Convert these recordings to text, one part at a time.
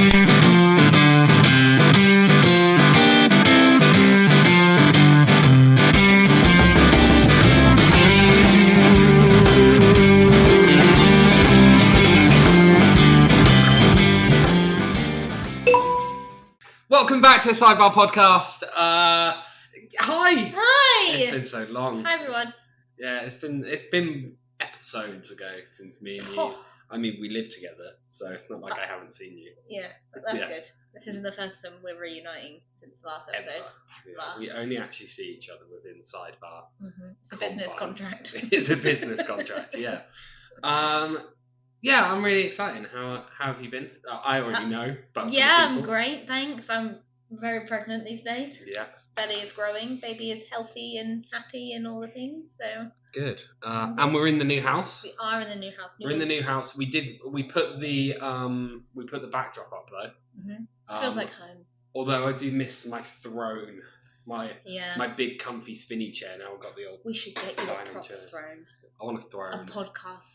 Welcome back to the Sidebar podcast. Hi. Hi. It's been so long. Hi everyone. Yeah, it's been episodes ago since me and you. I mean, we live together, so it's not like I haven't seen you. Yeah, that's good. This isn't the first time we're reuniting since the last episode. Yeah, we only actually see each other within Sidebar. Mm-hmm. It's a business contract. It's a business contract. Yeah. Yeah, I'm really excited. How have you been? I already know, but yeah, I'm great, thanks. I'm very pregnant these days. Yeah. Belly is growing, baby is healthy and happy and all the things. So good. And we're in the new house. We are in the new house. We're in the new house. We put the backdrop up though. Mm-hmm. Feels like home. Although I do miss my throne, my big comfy spinny chair. Now I've got the old. We should get you a proper throne. I want a throne. A podcast.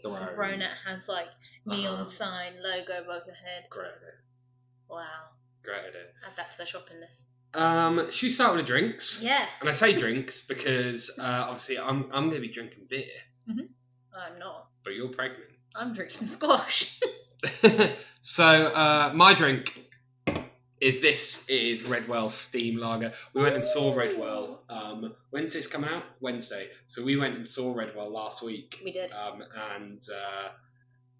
Throne that has like neon sign logo above your head. Great idea. Wow. Great idea. Add that to the shopping list. Should we start with the drinks? Yeah. And I say drinks because obviously I'm going to be drinking beer. Mm-hmm. I'm not. But you're pregnant. I'm drinking squash. So my drink is this. It is Redwell Steam Lager. We went and saw Redwell. When's this coming out? Wednesday. So we went and saw Redwell last week. We did. And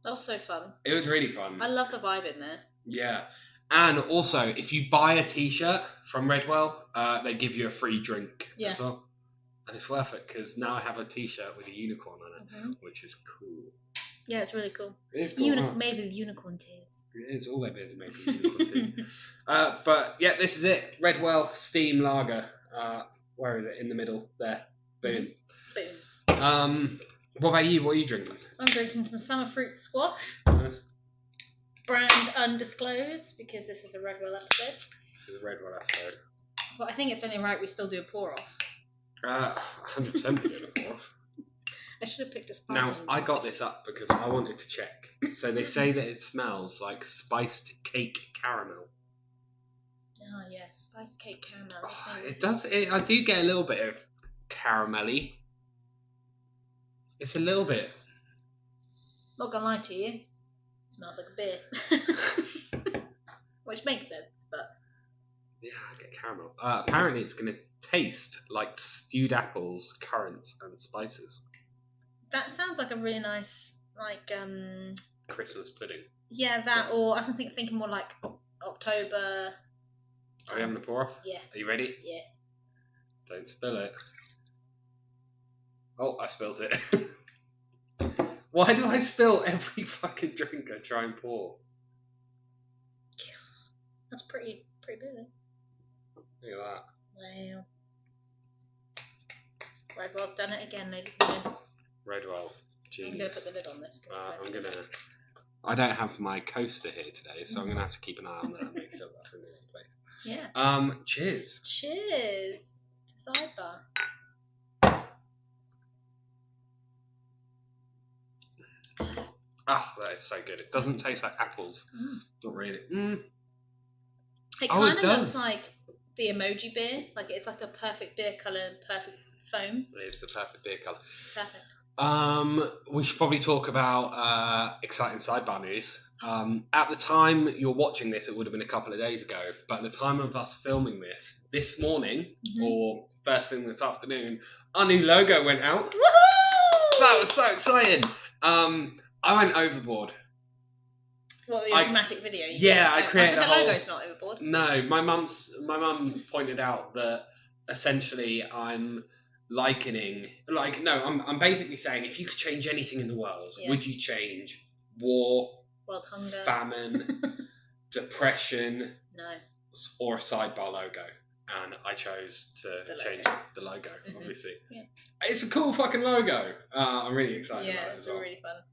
that was so fun. It was really fun. I love the vibe in there. Yeah. And also, if you buy a t-shirt from Redwell, they give you a free drink as well. And it's worth it because now I have a t-shirt with a unicorn on it, which is cool. Yeah, it's really cool. It is cool. Made with unicorn tears. It's all their beers are made with unicorn tears. But yeah, this is it. Redwell Steam Lager. Where is it? In the middle there. Boom. Boom. What about you? What are you drinking? I'm drinking some summer fruit squash. Nice. Brand undisclosed because this is a Redwell episode. This is a Redwell episode. But I think it's only right we still do a pour off. 100% we do a pour off. I should have picked a sparkling. Now, I got this up because I wanted to check. So they say that it smells like spiced cake caramel. Oh, yeah, spiced cake caramel. Oh, it does. I do get a little bit of caramelly. It's a little bit. Not gonna lie to you. It smells like a beer. Which makes sense, but... Yeah, I get caramel. Apparently it's going to taste like stewed apples, currants and spices. That sounds like a really nice, Christmas pudding. Yeah, that, or I was thinking more like October. Are we having a pour off? Yeah. Are you ready? Yeah. Don't spill it. Oh, I spilled it. Why do I spill every fucking drink I try and pour? That's pretty busy. Look at that. Wow. Redwell's done it again, ladies and gents. Redwell. Genius. I'm going to put the lid on this. I don't have my coaster here today, so I'm going to have to keep an eye on that and make sure that's in the right place. Yeah. Cheers. Cheers to Sidebar. Ah, that is so good. It doesn't taste like apples. Not really. It kind of looks like the emoji beer. Like it's like a perfect beer colour and perfect foam. It is the perfect beer colour. It's perfect. We should probably talk about exciting sidebar news. At the time you're watching this, it would have been a couple of days ago. But at the time of us filming this morning, or first thing this afternoon, our new logo went out. Woohoo! That was so exciting. I went overboard. What, the automatic video? I created the logo's not overboard. No, my mum pointed out that essentially I'm likening, I'm basically saying if you could change anything in the world, would you change war, world hunger, famine, depression, no, or a sidebar logo? And I chose to change the logo, obviously. Yeah. It's a cool fucking logo. I'm really excited about it as well. Yeah, it's really fun.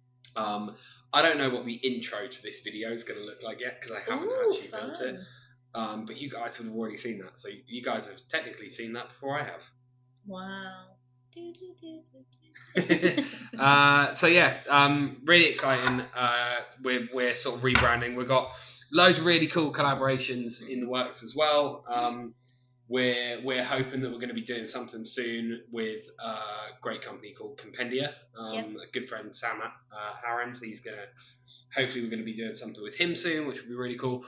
I don't know what the intro to this video is going to look like yet because I haven't actually built it. But you guys would have already seen that. So you guys have technically seen that before I have. Wow. So yeah, really exciting. We're sort of rebranding. We've got loads of really cool collaborations in the works as well. We're hoping that we're going to be doing something soon with a great company called Compendia. A good friend, Sam Harrens, hopefully we're going to be doing something with him soon, which will be really cool.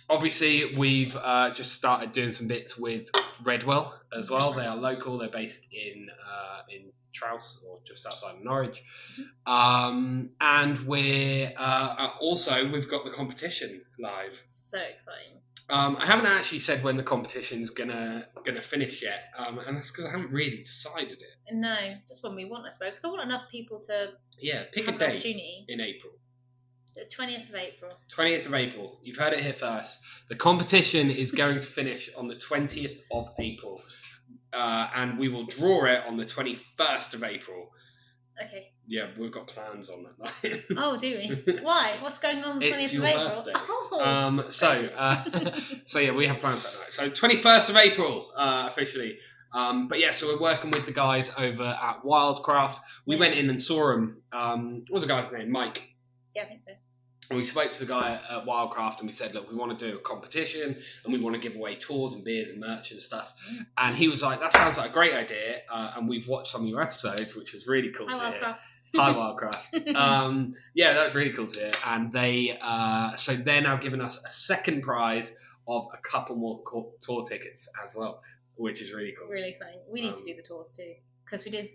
Obviously, we've just started doing some bits with Redwell as well. They are local. They're based in Trouse, or just outside of Norwich. And we're we've got the competition live. So exciting. I haven't actually said when the competition's gonna finish yet, and that's because I haven't really decided it. No, just when we want, I suppose, because I want enough people to pick have a date opportunity. In April. The 20th of April. 20th of April. You've heard it here first. The competition is going to finish on the 20th of April, and we will draw it on the 21st of April. Okay. Yeah, we've got plans on that. Oh, do we? Why? What's going on the 20th of April? Birthday. So yeah, we have plans that night. So 21st of April, officially. But yeah, so we're working with the guys over at Wildcraft. We went in and saw them. What was the guy's name? Mike. Yeah, I think so. And we spoke to the guy at Wildcraft and we said, look, we want to do a competition and we want to give away tours and beers and merch and stuff. And he was like, that sounds like a great idea. And we've watched some of your episodes, which was really cool to hear. Hi, Wildcraft. Yeah, that was really cool to hear. And so they're now giving us a second prize of a couple more tour tickets as well, which is really cool. Really exciting. We need to do the tours too, because we did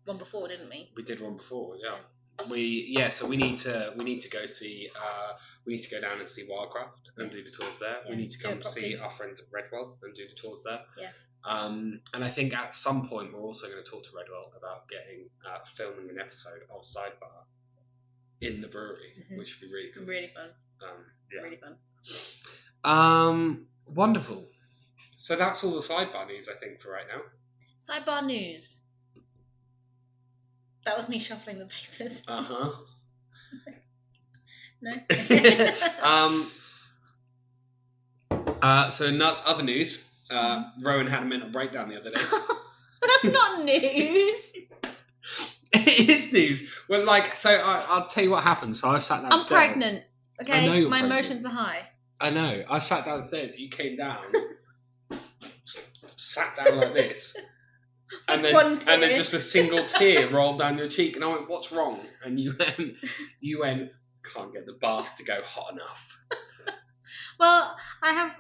one before, didn't we? We did one before, yeah. So we need to go see. We need to go down and see Wildcraft and do the tours there. We need to come see our friends at Redwell and do the tours there. Yeah. And I think at some point we're also going to talk to Redwell about getting filming an episode of Sidebar in the brewery, which would be really cool. Really fun. Yeah. Really fun. Wonderful. So that's all the Sidebar news, I think, for right now. Sidebar news. That was me shuffling the papers. No. So other news. Rowan had a mental breakdown the other day. That's not news. It is news. Well, I'll tell you what happened. So I sat downstairs. I'm pregnant. Okay, I know you're my pregnant. Emotions are high. I know. I sat downstairs. You came down, sat down like this. And then just a single tear rolled down your cheek, and I went, "What's wrong?" And you went, "Can't get the bath to go hot enough." Well, I have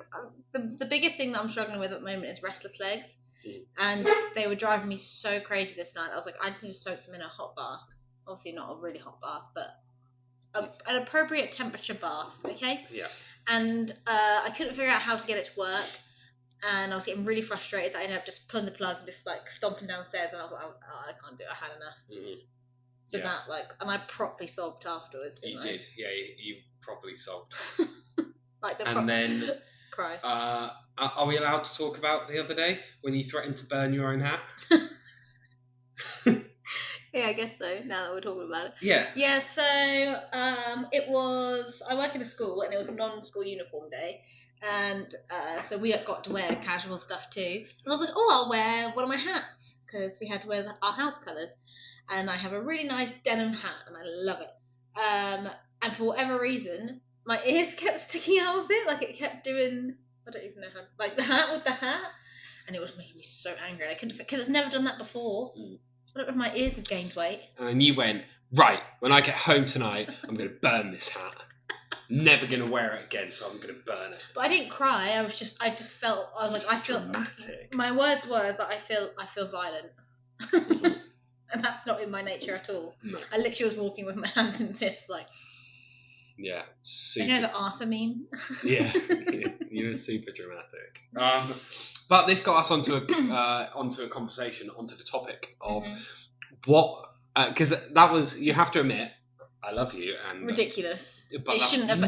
the biggest thing that I'm struggling with at the moment is restless legs, and they were driving me so crazy this night. I was like, I just need to soak them in a hot bath. Obviously, not a really hot bath, but an appropriate temperature bath. Okay. Yeah. And I couldn't figure out how to get it to work. And I was getting really frustrated that I ended up just pulling the plug and just stomping downstairs, and I was like, oh, I can't do it, I had enough. So that and I properly sobbed afterwards. You did, yeah, you properly sobbed. Then cry. Are we allowed to talk about the other day when you threatened to burn your own hat? Yeah, I guess so, now that we're talking about it. Yeah. Yeah, so it was, I work in a school and it was a non-school uniform day. And so we got to wear casual stuff too. And I was like, oh, I'll wear one of my hats, because we had to wear our house colours. And I have a really nice denim hat and I love it. And for whatever reason, my ears kept sticking out of it. Like it kept doing, I don't even know how, like the hat with the hat. And it was making me so angry. I couldn't, because it's never done that before. I don't know if my ears have gained weight. And you went, right, when I get home tonight, I'm going to burn this hat. Never going to wear it again, so I'm going to burn it. But I didn't cry. I just felt, I was like, I feel dramatic. My words were that I feel violent. And that's not in my nature at all. No. I literally was walking with my hands in fists, like. Yeah, super. You know the Arthur meme? Yeah, you were super dramatic. But this got us onto a conversation, onto the topic of what, because that was, you have to admit, I love you, and ridiculous. But it shouldn't have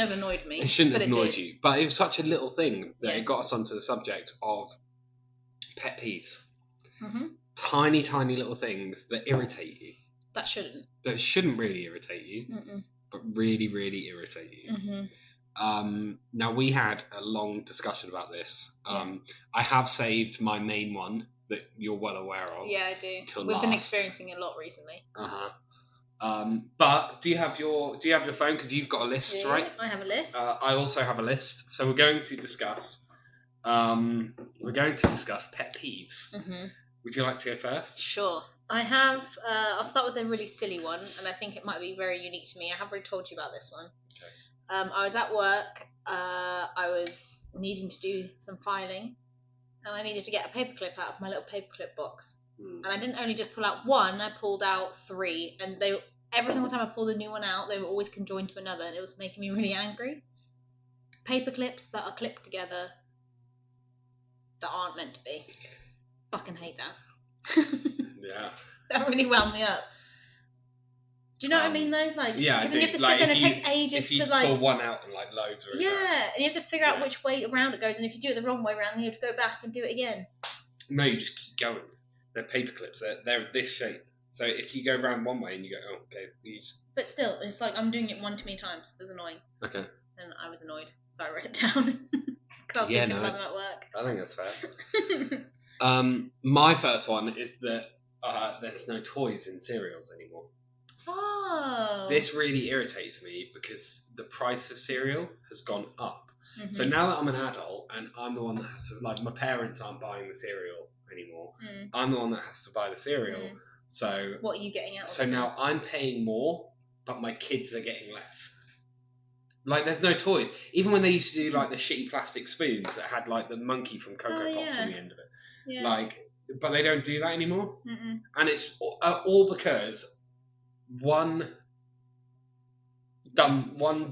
annoyed me. It shouldn't have annoyed you, but it was such a little thing that it got us onto the subject of pet peeves. Tiny little things that irritate you. That shouldn't really irritate you, but really irritate you. Now we had a long discussion about this. I have saved my main one that you're well aware of. Yeah, I do. We've been experiencing a lot recently. But do you have your phone? Because you've got a list, right? I have a list. I also have a list. So we're going to discuss. Pet peeves. Mm-hmm. Would you like to go first? Sure. I have. I'll start with a really silly one, and I think it might be very unique to me. I have already told you about this one. Okay. I was at work. I was needing to do some filing, and I needed to get a paperclip out of my little paperclip box. And I didn't only just pull out one; I pulled out 3, and every single time I pulled a new one out, they were always conjoined to another, and it was making me really angry. Paperclips that are clipped together that aren't meant to be. Fucking hate that. Yeah. That really wound me up. Do you know what I mean though? Like, yeah, because then you have to sit there and it takes ages to like. Pull one out and like loads of it. Yeah, and you have to figure out which way around it goes, and if you do it the wrong way around, then you have to go back and do it again. No, you just keep going. They're paper clips. They're this shape. So if you go around one way and you go, oh, okay, these. But still, it's like I'm doing it one too many times. It was annoying. Okay. And I was annoyed, so I wrote it down. Because I was thinking about them at work. I think that's fair. My first one is that there's no toys in cereals anymore. Oh. This really irritates me because the price of cereal has gone up. Mm-hmm. So now that I'm an adult and I'm the one that has to, like, my parents aren't buying the cereal anymore. I'm the one that has to buy the cereal. So what are you getting out of it? So now I'm paying more, but my kids are getting less. Like, there's no toys. Even when they used to do, like, the shitty plastic spoons that had, like, the monkey from Cocoa Pops on the end of it. Yeah. Like, but they don't do that anymore. Mm-mm. And it's all because one...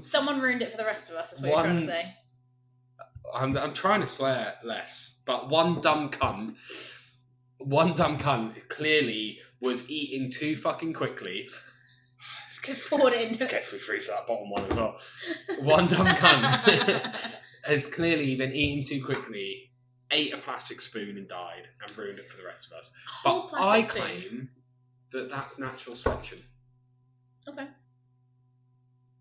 Someone ruined it for the rest of us, is what you're trying to say. I'm trying to swear less, but one dumb cunt clearly was eating too fucking quickly. Just poured it into it. Gets me through to that bottom one as well. One dumb cunt has clearly been eating too quickly, ate a plastic spoon and died, and ruined it for the rest of us. But I claim that that's natural selection. Okay.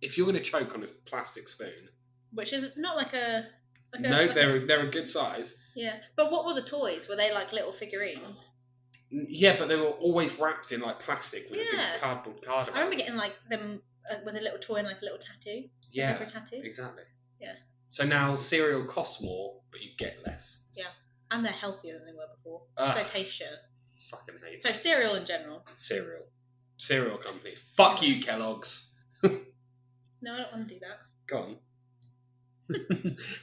If you're going to choke on a plastic spoon, which is not like a they're a good size. Yeah, but what were the toys? Were they like little figurines? Yeah, but they were always wrapped in like plastic with a big cardboard card. I remember getting like them with a little toy and like a little tattoo. Yeah, a tattoo. Exactly. Yeah. So now cereal costs more, but you get less. Yeah, and they're healthier than they were before. So taste shit. Fucking hate. So cereal in general. Cereal company. Fuck you, Kellogg's. No, I don't want to do that. Go on.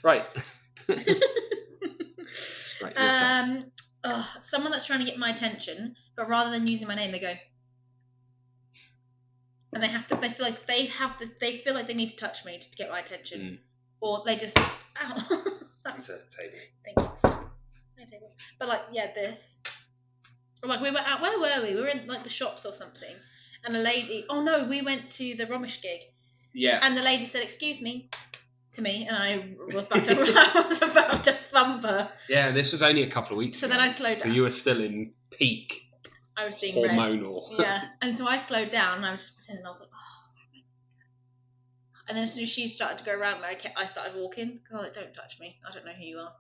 Right. Right. Someone that's trying to get my attention, but rather than using my name, they go, and they feel like they need to touch me to get my attention, or they just, ow. That's a table. Thank you. No table. But like, yeah, this. Or like we were at, where were we? We were in like the shops or something, and a lady. Oh no, we went to the Romish gig. Yeah. And the lady said, "Excuse me," to me, and I was about to thump her. Yeah, this was only a couple of weeks ago. So then I slowed down. So you were still in peak. I was seeing hormonal. Red. Yeah, and so I slowed down, and I was just pretending. I was like, oh. And then as soon as she started to go around me, I started walking. God, like, don't touch me. I don't know who you are.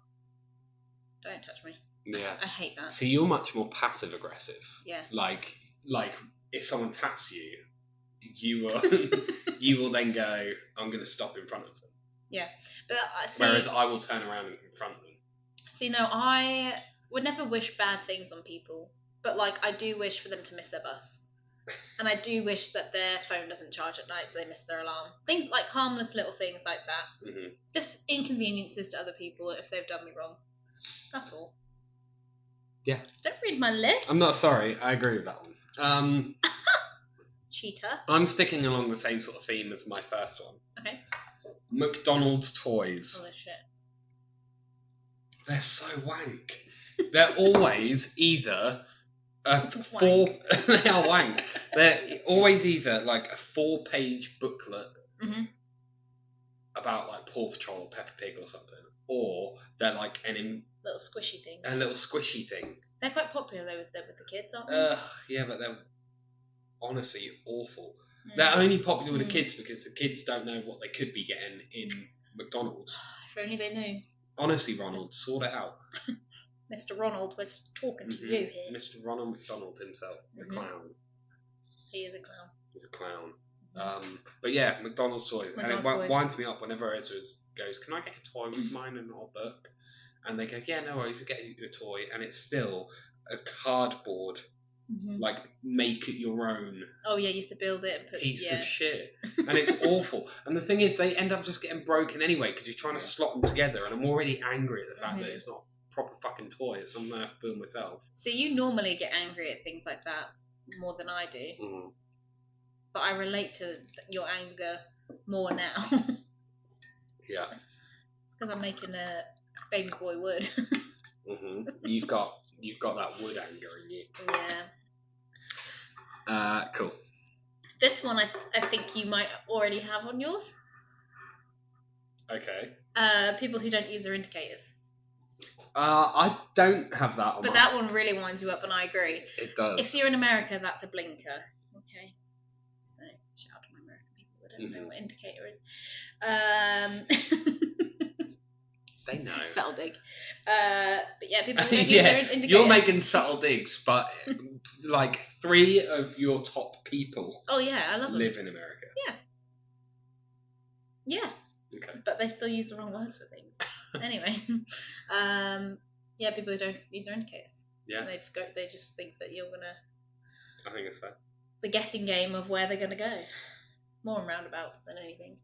Don't touch me. Yeah. I hate that. See, you're much more passive aggressive. Yeah. Like if someone taps you, you will then go, I'm going to stop in front of them. Yeah. But whereas I will turn around and confront them. See, no, I would never wish bad things on people, but like I do wish for them to miss their bus. And I do wish that their phone doesn't charge at night so they miss their alarm. Things like harmless little things like that. Mm-hmm. Just inconveniences to other people if they've done me wrong. That's all. Yeah. Don't read my list. I'm not sorry. I agree with that one. Cheater. I'm sticking along the same sort of theme as my first one. Okay. McDonald's toys. Oh shit. They're so wank. They're always either they are wank. They're always either like a 4-page booklet about like Paw Patrol or Peppa Pig or something, or they're like little squishy thing. A little squishy thing. They're quite popular though with the kids, aren't they? Yeah, but they're honestly awful. They're only popular with the kids because the kids don't know what they could be getting in McDonald's. If only they knew. Honestly, Ronald, sort it out. Mr. Ronald was talking to you here. Mr. Ronald McDonald himself, the clown. He is a clown. He's a clown. But yeah, McDonald's toys. And it winds me up whenever Ezra goes, can I get a toy with mine and not a book? And they go, yeah, no worries, we'll get you a toy. And it's still a cardboard, like, make it your own. Oh, yeah, you have to build it and put piece of shit. And it's awful. And the thing is, they end up just getting broken anyway because you're trying to slot them together. And I'm already angry at the fact that it's not a proper fucking toy. It's something I have to build myself. So you normally get angry at things like that more than I do. But I relate to your anger more now. Yeah. It's because I'm making a baby boy wood. You've got that wood anger in you. Yeah. Cool. This one I think you might already have on yours. Okay. People who don't use their indicators. I don't have that on But that one really winds you up, and I agree. It does. If you're in America, that's a blinker. Okay. So, shout out to my American people that don't know what indicator is. They know. Subtle dig. But yeah, people who don't use their indicators. You're making subtle digs, but like 3 of your top people I love them. live in America. Yeah. Okay. But they still use the wrong words for things. Anyway. People who don't use their indicators. Yeah. And they just think that you're gonna... I think it's fair. The guessing game of where they're gonna go. More in roundabouts than anything.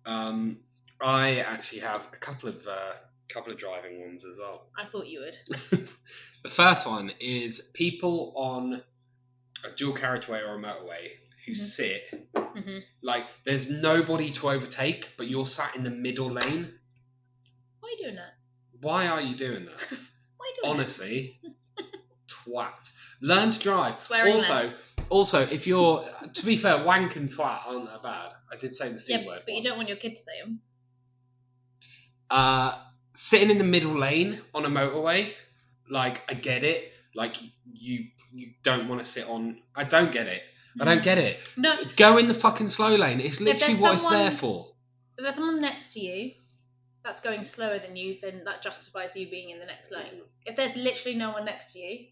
I actually have a couple of driving ones as well. I thought you would. The first one is people on a dual carriageway or a motorway who sit like there's nobody to overtake, but you're sat in the middle lane. Why are you doing that? Why are you doing that? Why are you doing Honestly, twat. Learn to drive. Swearing less. Also, if you're, to be fair, wank and twat aren't that bad. I did say the C word. But you don't want your kid to say them. Sitting in the middle lane on a motorway, like, I get it. Like, you don't want to sit on... I don't get it. I don't get it. No. Go in the fucking slow lane. It's literally what it's there for. If there's someone next to you that's going slower than you, then that justifies you being in the next lane. If there's literally no one next to you,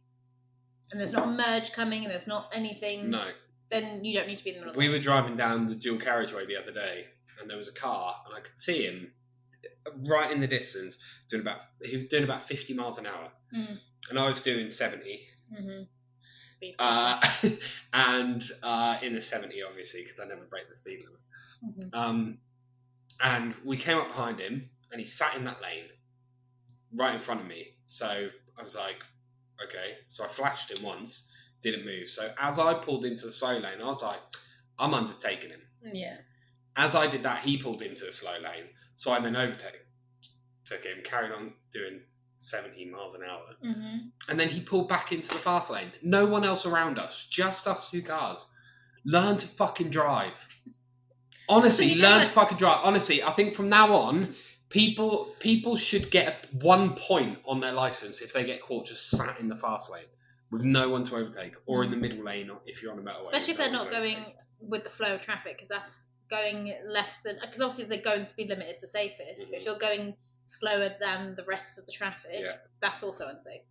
and there's not a merge coming, and there's not anything... No. Then you don't need to be in the middle of the lane. lane. We were driving down the dual carriageway the other day, and there was a car, and I could see him right in the distance, he was doing about 50 miles an hour, and I was doing 70. Speed. And in the 70, obviously, because I never break the speed limit. And we came up behind him, and he sat in that lane, right in front of me. So I was like, okay. So I flashed him once, didn't move. So as I pulled into the slow lane, I was like, I'm undertaking him. Yeah. As I did that, he pulled into the slow lane. So I then overtook him, carried on doing 17 miles an hour. And then he pulled back into the fast lane. No one else around us, just us 2 cars. Learn to fucking drive. Honestly, learn to fucking drive. Honestly, I think from now on, people should get 1 point on their license if they get caught just sat in the fast lane with no one to overtake, or in the middle lane if you're on a motorway. Especially if they're not going with the flow of traffic, because that's going less than... Because obviously the going speed limit is the safest, but if you're going slower than the rest of the traffic, that's also unsafe.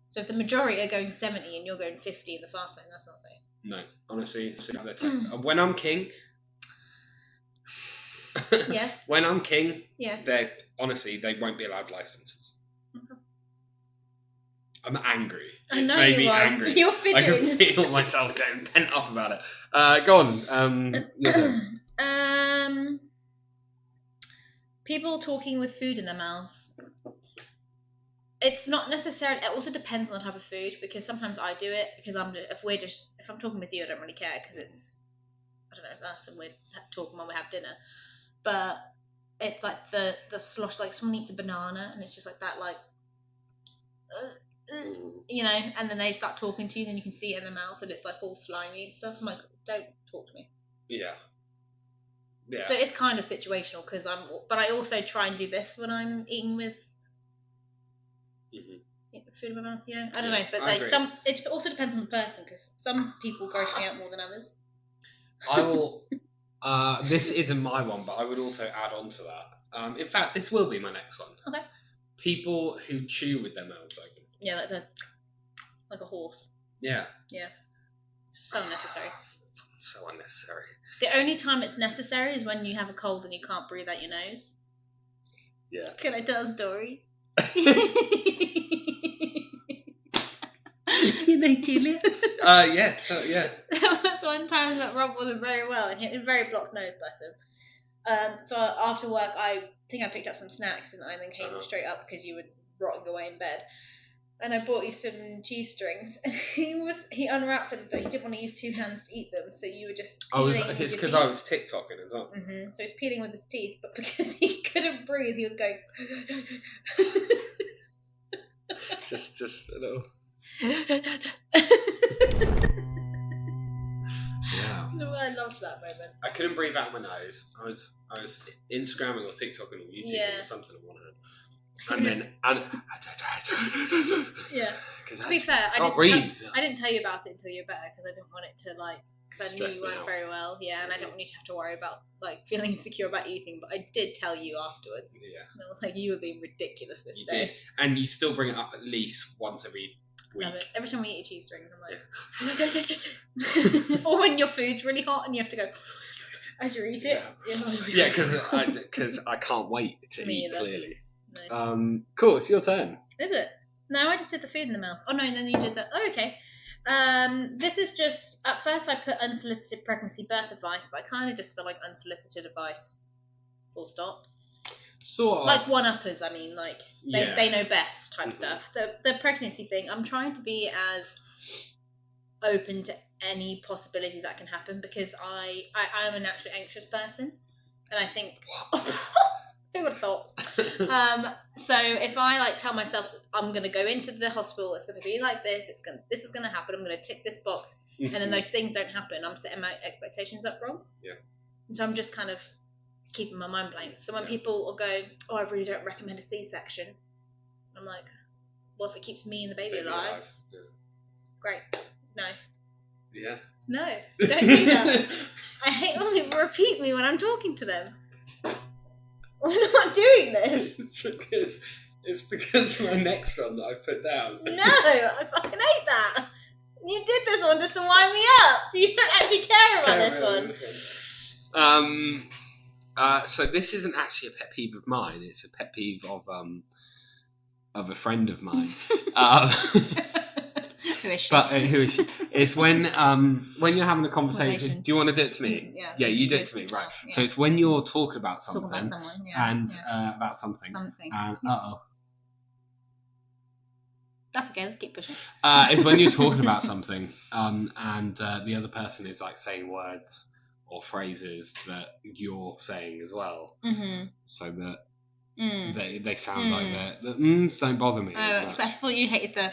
So if the majority are going 70 and you're going 50 in the fast lane, that's not safe. No, honestly, when I'm king... Yes. When I'm king, yes. they won't be allowed licenses. I'm angry. It's made me angry. You're fidgeting. I can feel myself getting pent up about it. Go on. Your turn. People talking with food in their mouths. It's not necessarily... It also depends on the type of food, because sometimes I do it because if I'm talking with you, I don't really care because it's... I don't know, it's us and we're talking when we have dinner. But it's like the slosh, like someone eats a banana and it's just like that, like, you know, and then they start talking to you, then you can see it in their mouth and it's like all slimy and stuff. I'm like, don't talk to me. Yeah. Yeah. So it's kind of situational but I also try and do this when I'm eating with food in my mouth. You know, I don't know, but like it also depends on the person, because some people gross me out more than others. I will. This isn't my one, but I would also add on to that. In fact, this will be my next one. Okay. People who chew with their mouths open. Yeah, like a horse. Yeah. Yeah. It's so unnecessary. So unnecessary. The only time it's necessary is when you have a cold and you can't breathe out your nose. Yeah. Can I tell a story? Can I tell it? Yeah. There was one time that Rob wasn't very well and he had a very blocked nose, bless him. So after work, I think I picked up some snacks and I then came straight up because you were rotting away in bed. And I bought you some cheese strings. And he unwrapped them, but he didn't want to use 2 hands to eat them. So you were just peeling. It's because I was TikToking as well. Mm-hmm. So he was peeling with his teeth, but because he couldn't breathe, he was going. just a little. Yeah. I loved that moment. I couldn't breathe out my nose. I was Instagramming or TikToking or YouTubing or something on one hand. Yeah. To be fair, I didn't tell you about it until you were better because I didn't want it to because I knew you weren't very well. Yeah, and I didn't want you to have to worry about feeling insecure about eating. But I did tell you afterwards. Yeah. And I was like, you were being ridiculous this day. You did, and you still bring it up at least once every week. Love it. Every time we eat a cheese string, I'm like, or when your food's really hot and you have to go as you eat it. Yeah, because I can't wait to eat. Either. Clearly. No. Cool. It's your turn. Is it? No, I just did the food in the mouth. Oh no, and then you did that. Oh, okay. This is just at first I put unsolicited pregnancy birth advice, but I kind of just feel like unsolicited advice. Full stop. Sort of. Like one-uppers. I mean, they know best type stuff. The pregnancy thing. I'm trying to be as open to any possibility that can happen because I'm a naturally anxious person, and I think. Who would have thought? So if I tell myself I'm going to go into the hospital, it's going to be like this. This is going to happen. I'm going to tick this box, and then those things don't happen. I'm setting my expectations up wrong. Yeah. And so I'm just kind of keeping my mind blank. So when people will go, "Oh, I really don't recommend a C-section," I'm like, "Well, if it keeps me and the baby alive. Yeah. Great. No. Yeah. No, don't do that. I hate when people repeat me when I'm talking to them. We're not doing this. It's because my next one that I put down. No, I fucking hate that. You did this one just to wind me up. You don't actually care about this one. So this isn't actually a pet peeve of mine. It's a pet peeve of a friend of mine. Who is she? But who is she? It's when you're having a conversation. Do you want to do it to me? Yeah. Yeah, you do it to me, right? Yeah. So it's when you're talking about something. Talking about someone, and about something. And That's okay. Let's keep pushing. It's when you're talking about something, and the other person is saying words or phrases that you're saying as well, so that they sound like the ms don't bother me as much. I thought you hated the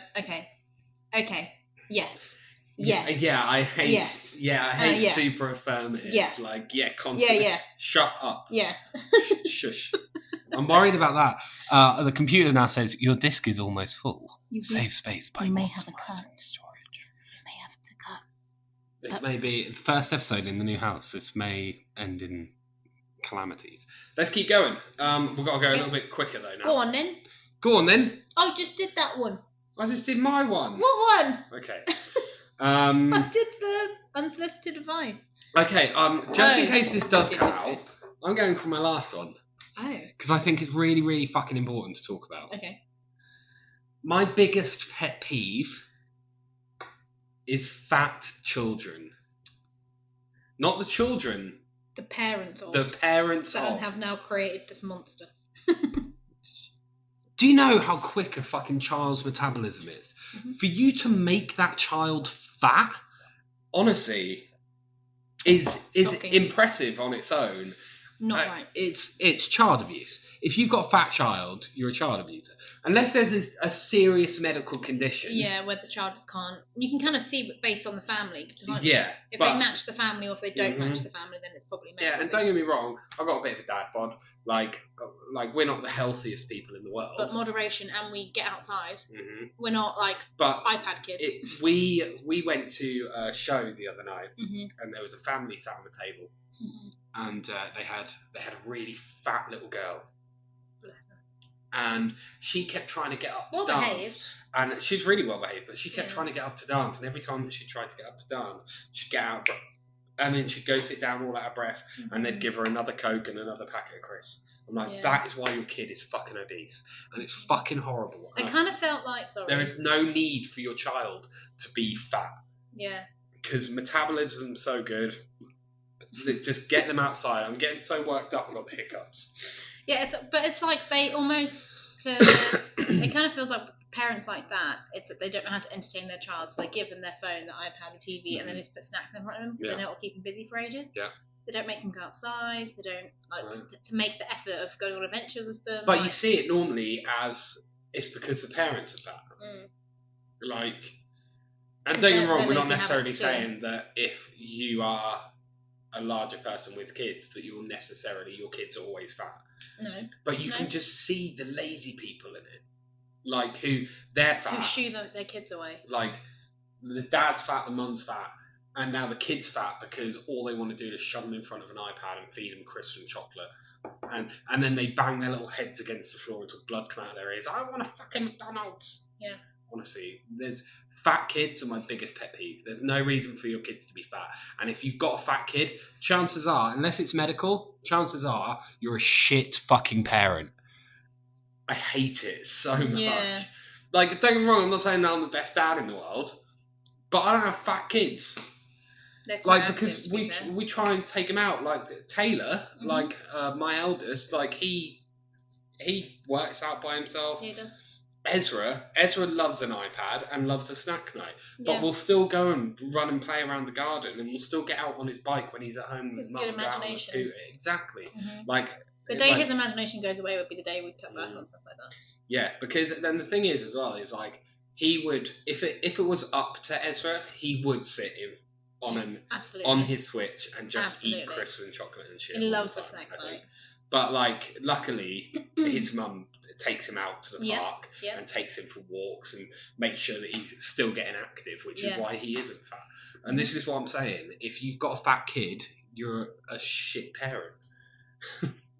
okay, yes. Yeah, I hate. Yes. Yeah, I hate super affirmative. Yeah. Constantly. Yeah. Shut up. Yeah. Shush. I'm worried about that. The computer now says your disk is almost full. Save space by you may have a cut. Storage. You may have to cut. This may be the first episode in the new house. This may end in calamities. Let's keep going. We've got to go a little bit quicker though now. Go on then. I just did that one. I just did my one. What one? Okay. I did the unsolicited advice. Okay. Just in case this does come out, I'm going to my last one. Oh. Because I think it's really, really fucking important to talk about. Okay. My biggest pet peeve is fat children. Not the children. The parents of. The parents that of. have now created this monster. Do you know how quick a fucking child's metabolism is? Mm-hmm. For you to make that child fat, honestly, is impressive on its own. Not right. It's child abuse. If you've got a fat child, you're a child abuser. Unless there's a serious medical condition. Yeah, where the child just can't. You can kind of see based on the family. Yeah. If they match the family or if they don't match the family, then it's probably medical. Yeah, and don't get me wrong, I've got a bit of a dad bod. Like we're not the healthiest people in the world. But moderation, and we get outside. Mm-hmm. We're not iPad kids. We went to a show the other night, mm-hmm. and there was a family sat on the table. Mm-hmm. And they had a really fat little girl, and she kept trying to get up to dance. And she's really well behaved, but she kept trying to get up to dance. And every time that she tried to get up to dance, she'd get out And then she'd go sit down all out of breath, and they'd give her another Coke and another packet of crisps. I'm like, that is why your kid is fucking obese, and it's fucking horrible. I kind of felt like, there is no need for your child to be fat. Yeah. Because metabolism's so good. Just get them outside. I'm getting so worked up. I've got the hiccups. Yeah, it's like they almost. It kind of feels like parents like that. It's that they don't know how to entertain their child, so they give them their phone, the iPad, the TV, and then they just put snacks in front of them because they know it'll keep them busy for ages. Yeah. They don't make them go outside. They don't like to make the effort of going on adventures with them. But you see it normally as it's because the parents are fat. Like, and don't get me wrong, we're not necessarily saying that if you are a larger person with kids that your kids are always fat. No. But you can just see the lazy people in it. Like, who they're fat. Who shoo their kids away. Like, the dad's fat, the mum's fat, and now the kid's fat because all they want to do is shove them in front of an iPad and feed them crisps and chocolate. And then they bang their little heads against the floor until blood come out of their ears. I want a fucking McDonald's. Yeah. Honestly, fat kids are my biggest pet peeve. There's no reason for your kids to be fat. And if you've got a fat kid, chances are, unless it's medical, chances are you're a shit fucking parent. I hate it so much. Yeah. Like, don't get me wrong, I'm not saying that I'm the best dad in the world, but I don't have fat kids. They're quite because we try and take them out. Like Taylor, like my eldest, like he works out by himself. He does. Ezra loves an iPad and loves a snack night, but we'll still go and run and play around the garden, and we'll still get out on his bike when he's at home with his mum. Good imagination. Exactly. Like the day his imagination goes away would be the day we cut back on stuff like that. Yeah, because then the thing is as well is like he would if it was up to Ezra, he would sit on his Switch and just eat crisps and chocolate and shit. He loves a snack night. But like, luckily, his mum takes him out to the park and takes him for walks and makes sure that he's still getting active, which is why he isn't fat. And this is what I'm saying: if you've got a fat kid, you're a shit parent.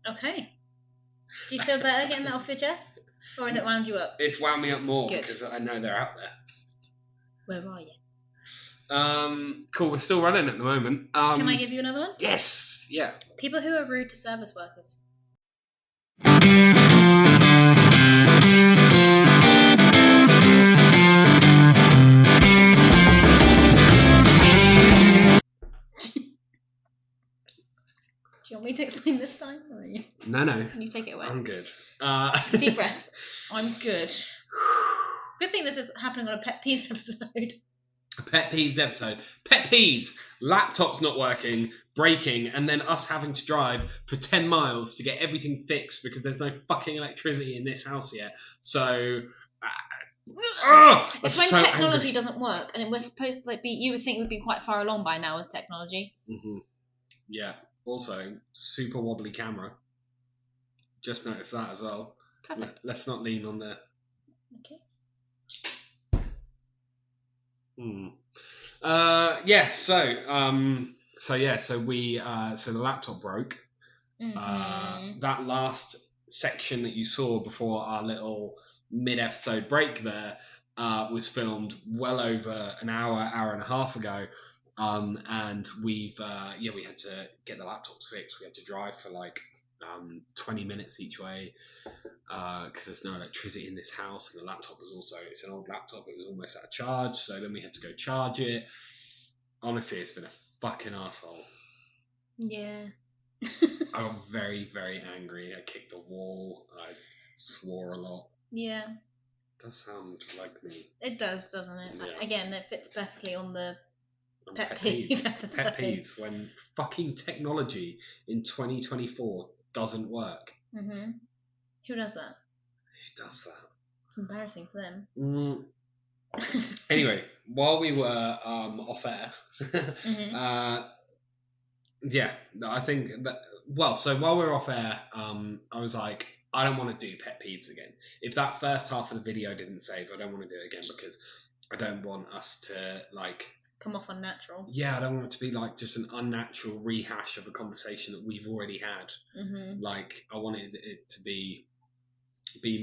Okay. Do you feel better getting that off your chest, or has it wound you up? It's wound me up more because I know they're out there. Where are you? Cool. We're still running at the moment. Can I give you another one? Yes. Yeah. People who are rude to service workers. Do you want me to explain this time? Or you? No. Can you take it away? I'm good. Deep breath. I'm good. Good thing this is happening on a Pet Peeves episode. A Pet Peeves episode. Pet Peeves. Laptop's not working, breaking, and then us having to drive for 10 miles to get everything fixed because there's no fucking electricity in this house yet. So... it's when technology doesn't work, and we're supposed to you would think we'd be quite far along by now with technology. Mm-hmm. Yeah. Also, super wobbly camera. Just noticed that as well. Perfect. Let's not lean on there. Okay. So the laptop broke. That last section that you saw before our little mid-episode break there was filmed well over an hour and a half ago. And we had to get the laptops fixed. We had to drive for 20 minutes each way because there's no electricity in this house, and the laptop it's an old laptop, it was almost out of charge, so then we had to go charge it. Honestly, it's been a fucking arsehole. Yeah. I got very, very angry. I kicked the wall. I swore a lot. Yeah. It does sound like me. It does, doesn't it? Yeah. Again, it fits perfectly on the Pet Peeve episode. Pet Peeves, when fucking technology in 2024 doesn't work. Mm-hmm. Who does that? Who does that? It's embarrassing for them. Anyway, while we were off air, I think that. Well, so while we were off air, I was like, I don't want to do Pet Peeves again. If that first half of the video didn't save, I don't want to do it again because I don't want us to come off unnatural. Yeah, I don't want it to be just an unnatural rehash of a conversation that we've already had. Mm-hmm. I wanted it to be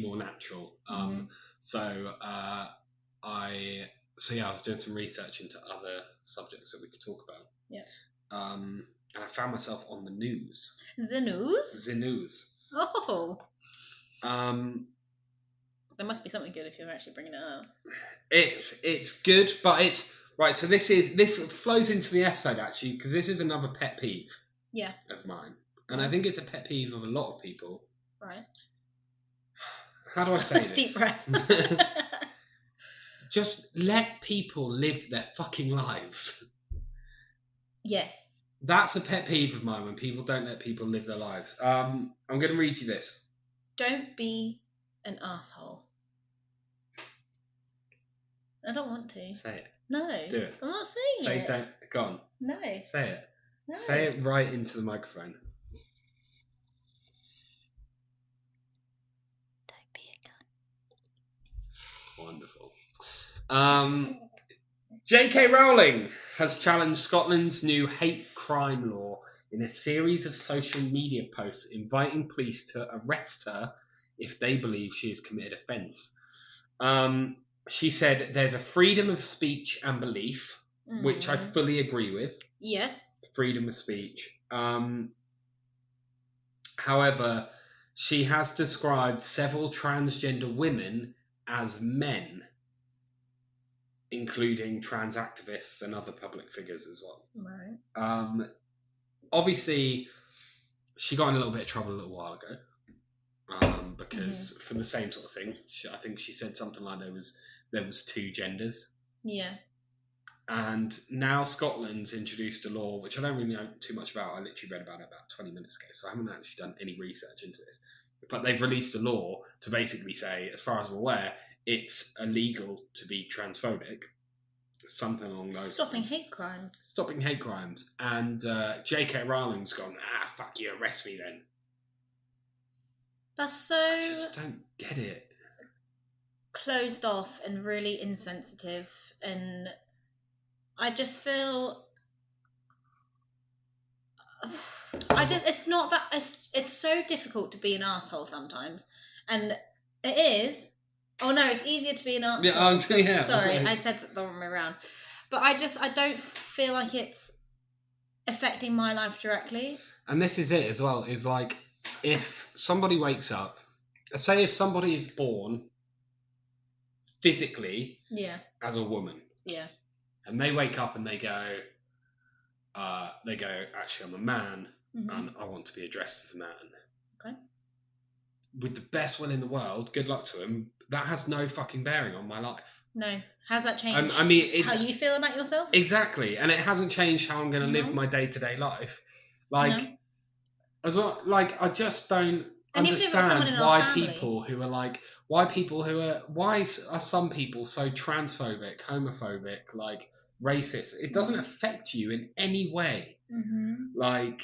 more natural. I was doing some research into other subjects that we could talk about. Yeah. and I found myself on the news. The news? The news. Oh. Um, There must be something good if you're actually bringing it up. It's good, but it's right. So this flows into the episode actually, because this is another pet peeve. Yeah. Of mine, and I think it's a pet peeve of a lot of people. Right. How do I say this? Deep breath. Just let people live their fucking lives. Yes. That's a pet peeve of mine when people don't let people live their lives. I'm going to read you this. Don't be an asshole. I don't want to. Say it. No. Do it. I'm not saying it. Say don't. Go on. No. Say it. No. Say it right into the microphone. Don't be a cunt. Wonderful. J.K. Rowling has challenged Scotland's new hate crime law in a series of social media posts inviting police to arrest her if they believe she has committed offence. She said there's a freedom of speech and belief, which I fully agree with. Yes. Freedom of speech. However, she has described several transgender women as men, including trans activists and other public figures as well. Right. Obviously, she got in a little bit of trouble a little while ago. Because for the same sort of thing, I think she said something like there was two genders. Yeah. And now Scotland's introduced a law, which I don't really know too much about. I literally read about it about 20 minutes ago, so I haven't actually done any research into this. But they've released a law to basically say, as far as I'm aware, it's illegal to be transphobic. Something along those Stopping lines. hate crimes. Stopping hate crimes. And J.K. Rowling's gone, fuck you, arrest me then. That's so... I just don't get it. Closed off and really insensitive, and I just feel... it's not that... It's so difficult to be an asshole sometimes. And it is... Oh no, it's easier to be an asshole. Yeah, Sorry, okay. I said that the wrong way around. But I don't feel like it's affecting my life directly. And this is it as well, is like, if somebody wakes up, say if somebody is born physically as a woman, and they wake up and they go, actually I'm a man, and I want to be addressed as a man. Okay. With the best will in the world, good luck to them. That has no fucking bearing on my life. No. How's that changed? I mean, how you feel about yourself? Exactly, and it hasn't changed how I'm going to live my day-to-day life. Like, as well, like I just don't understand why are some people so transphobic, homophobic, like racist? It doesn't affect you in any way. Like,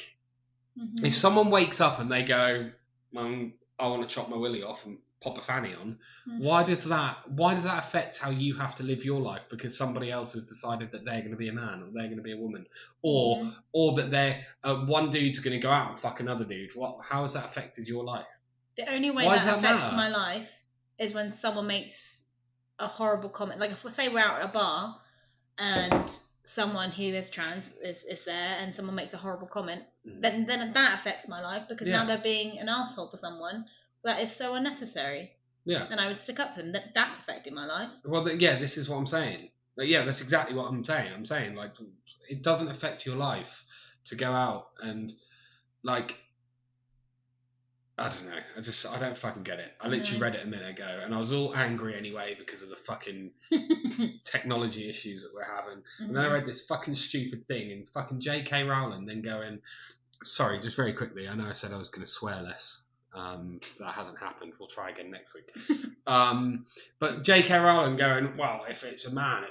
if someone wakes up and they go, I want to chop my willy off and pop a fanny on, why does that affect how you have to live your life because somebody else has decided that they're going to be a man or they're going to be a woman, or that they're one dude's going to go out and fuck another dude? How has that affected your life? The only way that affects my life is when someone makes a horrible comment. Like, if say we're out at a bar and someone who is trans is there and someone makes a horrible comment, then that affects my life because now they're being an asshole to someone that is so unnecessary. Yeah. And I would stick up for them. That's affecting my life. Well, this is what I'm saying. Like, that's exactly what I'm saying. I'm saying, like, it doesn't affect your life to go out and, like, I don't know. I don't fucking get it. I literally read it a minute ago and I was all angry anyway because of the fucking technology issues that we're having. And then I read this fucking stupid thing and fucking J.K. Rowling then going, sorry, just very quickly, I know I said I was going to swear less. That hasn't happened. We'll try again next week. But J.K. Rowling going, well, if it's a man,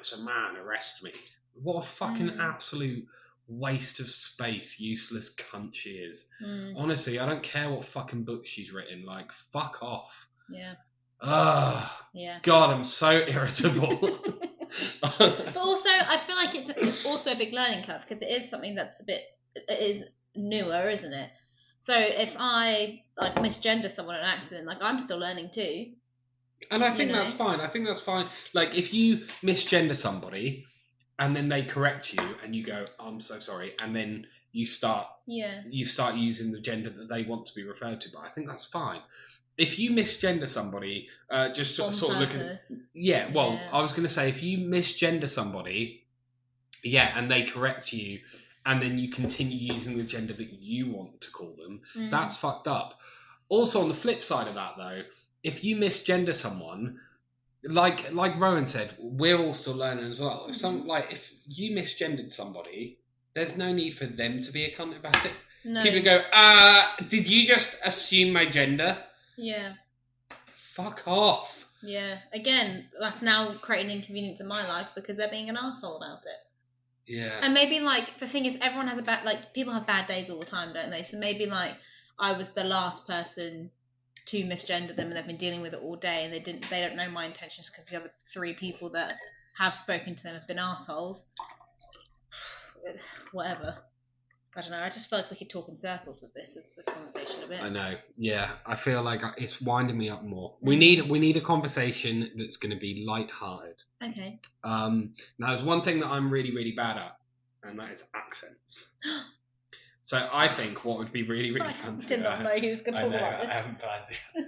arrest me. What a fucking absolute waste of space, useless cunt she is. Honestly, I don't care what fucking book she's written. Like, fuck off. Yeah. Yeah. God, I'm so irritable. But also, I feel like it's also a big learning curve because it is something that's it is newer, isn't it? So if I like misgender someone in an accident, like I'm still learning too. And I think that's fine. Like if you misgender somebody, and then they correct you, and you go, "I'm so sorry," and then you start using the gender that they want to be referred to by. I think that's fine. If you misgender somebody, just sort of looking. I was going to say, if you misgender somebody, and they correct you, and then you continue using the gender that you want to call them, that's fucked up. Also, on the flip side of that, though, if you misgender someone, like Rowan said, we're all still learning as well. If you misgendered somebody, there's no need for them to be a cunt about it. No. People go, did you just assume my gender? Yeah. Fuck off. Yeah. Again, that's now creating inconvenience in my life because they're being an arsehole about it. Yeah. And maybe, like, the thing is, everyone has people have bad days all the time, don't they? So maybe, like, I was the last person to misgender them and they've been dealing with it all day and they don't know my intentions because the other 3 people that have spoken to them have been arseholes. Whatever. I don't know, I just feel like we could talk in circles with this conversation a bit. I know, yeah. I feel like it's winding me up more. We need a conversation that's going to be light-hearted. Okay. Now, there's one thing that I'm really, really bad at, and that is accents. So I think what would be really, really fun to do... I did not know he was going to talk about this. I haven't planned it.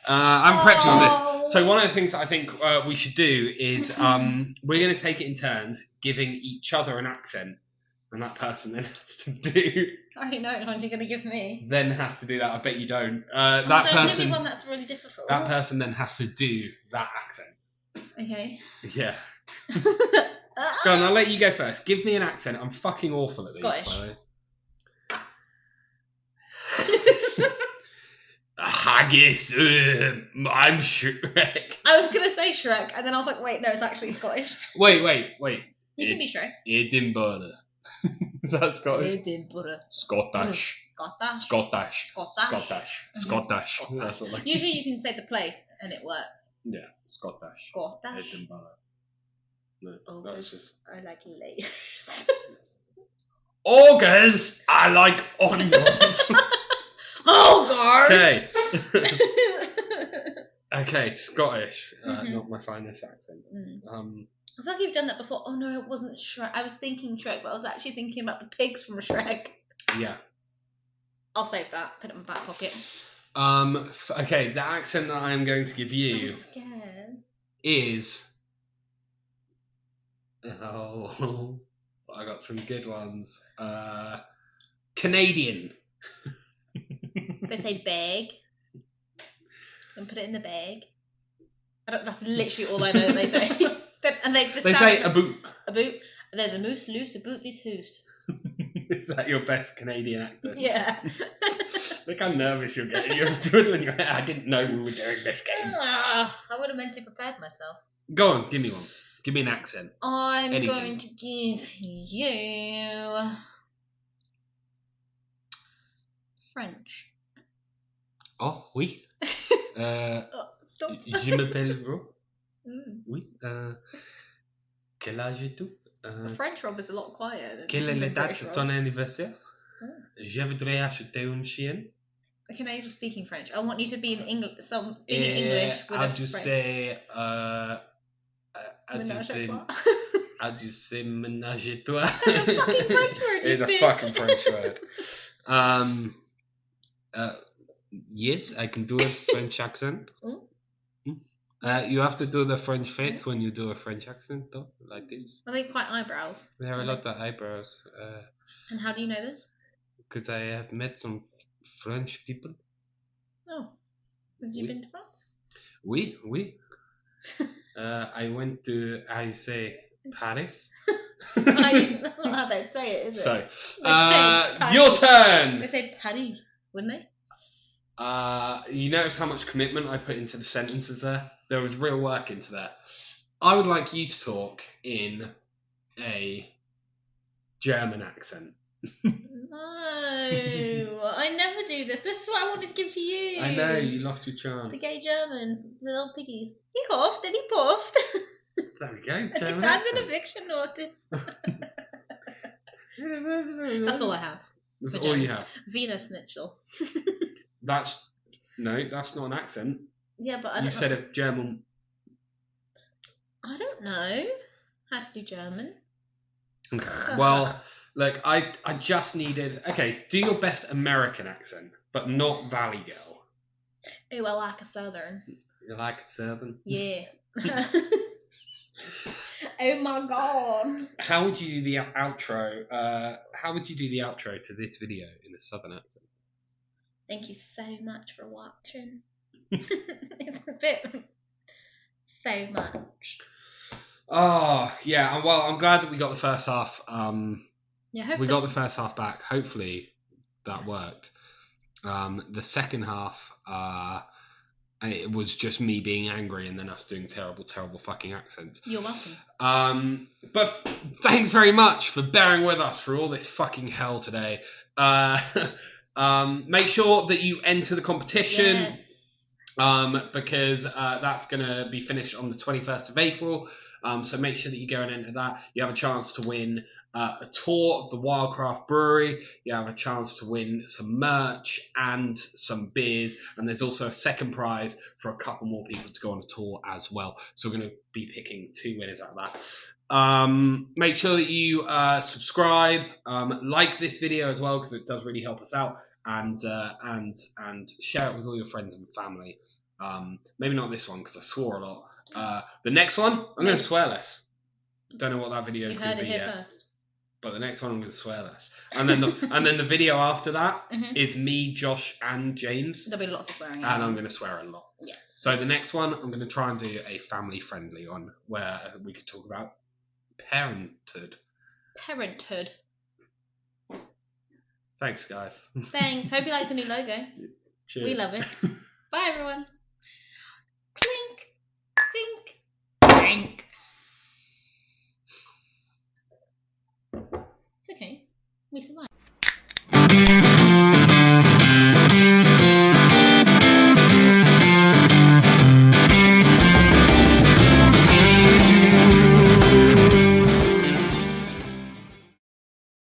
I'm prepped on this. So one of the things that I think we should do is we're going to take it in turns, giving each other an accent, and that person then has to do... I don't know which one you're going to give me. Then has to do that. I bet you don't. Give me one that's really difficult. That person then has to do that accent. Okay. Yeah. Go on, I'll let you go first. Give me an accent. I'm fucking awful at Scottish. these, by the way. Haggis, I'm Shrek. I was going to say Shrek, and then I was like, wait, no, it's actually Scottish. Wait. You can be Shrek. Edinburgh. Is that Scottish? Edinburgh. Scottish. That's what Usually you can say the place, and it works. Yeah, Scottish. Edinburgh. No, that was just... I like layers. Augers, I like onions. Augers! Okay, Scottish. Not my finest accent. I feel like you've done that before. Oh no, it wasn't Shrek. I was thinking Shrek, but I was actually thinking about the pigs from Shrek. Yeah. I'll save that. Put it in my back pocket. Okay, the accent that I am going to give you I'm scared. Is... Oh, I got some good ones. Canadian. They say bag. And put it in the bag. That's literally all I know that they say. And they say a boot. A boot. There's a moose loose about this hoose. Is that your best Canadian accent? Yeah. Look how nervous you're getting. You're twiddling your head. I didn't know we were doing this game. I would have meant to prepare myself. Go on, give me one. Give me an accent. I'm going to give you French. Oh, oui. Stop. Je m'appelle Rob. Oui. Quel âge es-tu? The French Rob is a lot quieter. Quelle est la date de ton anniversaire? Je voudrais acheter un chien. Okay, now you're just speaking French. I want you to be in English. So speaking English with how a do you say? How do you say ménage toi? That's a fucking French word. It's a fucking French word. Yes, I can do a French accent. You have to do the French face when you do a French accent, though, like this. Are they quite eyebrows? There are a lot of eyebrows. And how do you know this? Because I have met some French people. Oh. Have you been to France? Oui. I went to, how you say, Paris. That's not how they say it, is it? So, your turn! They say Paris, wouldn't they? You notice how much commitment I put into the sentences there? There was real work into that. I would like you to talk in a German accent. No, I never do this. This is what I wanted to give to you. I know, you lost your chance. The gay German, the little piggies. He huffed and he puffed. There we go, German and accent. an eviction notice. That's all I have. That's all you have. Wiener Schnitzel. That's not an accent. Yeah, but I don't You know. said a German. I don't know. How to do German. Well, look, I just needed... Okay, do your best American accent, but not Valley Girl. Oh, I like a southern. You like a southern? Yeah. Oh my god. How would you do the outro? How would you do the outro to this video in a southern accent? Thank you so much for watching. It's a bit... So much. Oh, yeah. Well, I'm glad that we got the first half. Yeah, We got the first half back. Hopefully that worked. The second half, it was just me being angry and then us doing terrible fucking accents. You're welcome. But thanks very much for bearing with us for all this fucking hell today. Make sure that you enter the competition. Yes. Because that's going to be finished on the 21st of April. So make sure that you go and enter that. You have a chance to win a tour of the Wildcraft Brewery. You have a chance to win some merch and some beers. And there's also a second prize for a couple more people to go on a tour as well. So we're going to be picking 2 winners out of that. Make sure that you subscribe, like this video as well, because it does really help us out. And share it with all your friends and family. Maybe not this one because I swore a lot. The next one, I'm going to swear less. Don't know what that video is going to be yet. First. But the next one, I'm going to swear less. And then the video after that is me, Josh, and James. There'll be lots of swearing. And I'm going to swear a lot. Yeah. So the next one, I'm going to try and do a family-friendly one where we could talk about parenthood. Parenthood. Thanks, guys. Thanks. Hope you like the new logo. Cheers. We love it. Bye, everyone. Clink, clink, clink. It's okay. We survived.